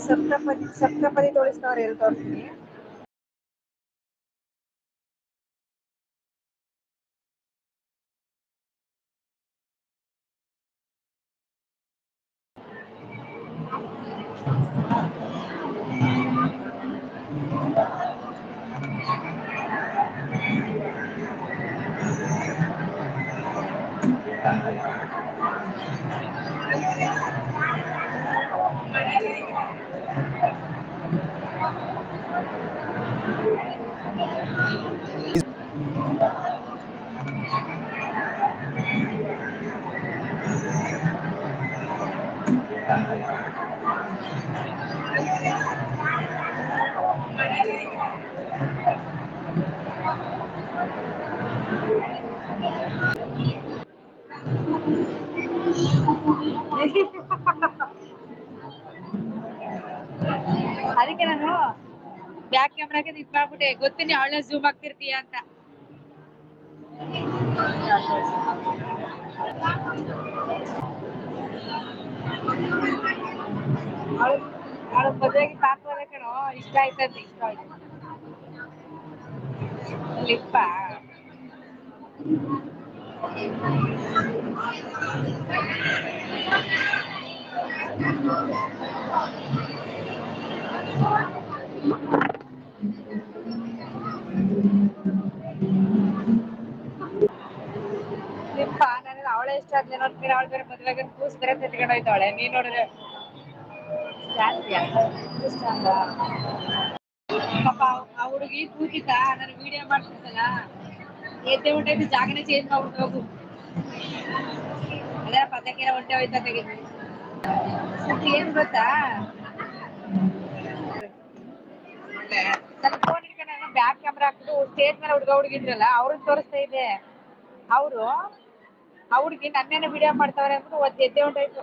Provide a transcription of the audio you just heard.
ಸಪ್ತಪದಿ ತೋರಿಸ್ತವ್ರೆ ಎಲ್ಲಿ ತೋರಿಸ್ತೀನಿ. ಅದಕ್ಕೆ ನಾನು ಬ್ಯಾಕ್ ಕ್ಯಾಮ್ರಾಗೆ ಇದ್ ಮಾಡ್ಬಿಟ್ಟೆ, ಗೊತ್ತು ನೀ ಅವಳೇ ಝೂಮ್ ಆಗ್ತಿರ್ತೀಯ ಅಂತ. ಅವಳು ಮದುವೆಗೆ ಪಾಕೋದೆ ಕಣೋ, ಇಷ್ಟ ಆಯ್ತಂತೆ. ಇಷ್ಟ ಆಯ್ತು ಲಿಪ್ಪ ಲಿಪ್ಪ ನನಗೆ ಅವಳೇ ಇಷ್ಟ ಆದ್ಲೆ ನೋಡ್ತೀನಿ. ಅವಳ ಬೇರೆ ಮದುವೆಗೆ ಕೂಸ್ ಬೇರೆ ತೆತ್ಕೊಂಡು ಹೋಯ್ತಾವಳೆ. ನೀನ್ ನೋಡಿದ್ರೆ ಇಷ್ಟ ಅಲ್ಲ ಪಾಪ. ಆ ಹುಡುಗಿ ಕೂತಿದ್ದ, ನಾನು ವಿಡಿಯೋ ಮಾಡ್ತಿದ್ದಲ್ಲ, ಎದ್ದೆ ಹೊಂಟೈತಿ, ಜಾಗನೇ ಚೇಂಜ್ ಮಾಡ್ಬಿಟ್ಟು ಹೋಗು. ಅದೇ ಪದಕ್ಕೆಲ್ಲ ಹೊಂಟೆ ಹೋಯ್ತಾ ತೆಗಿದ್ವಿ. ಏನ್ ಗೊತ್ತಾ, ನನ್ನ ಫೋನ್ ಇಟ್ಕೊಂಡು ನಾನು ಬ್ಯಾಕ್ ಕ್ಯಾಮ್ರಾ ಹಾಕ್ಬಿಟ್ಟು ಸ್ಟೇಜ್ ಮೇಲೆ ಹುಡುಗಿದ್ರಲ್ಲ ಅವ್ರನ್ನ ತೋರಿಸ್ತಾ ಇದ್ದೆ. ಅವರು ಆ ಹುಡುಗಿ ನನ್ನೇನೆ ವಿಡಿಯೋ ಮಾಡ್ತಾವ್ರೆ ಅಂದ್ಬಿಟ್ಟು ಎದ್ದೆ ಹೊಂಟೋಯ್ತು.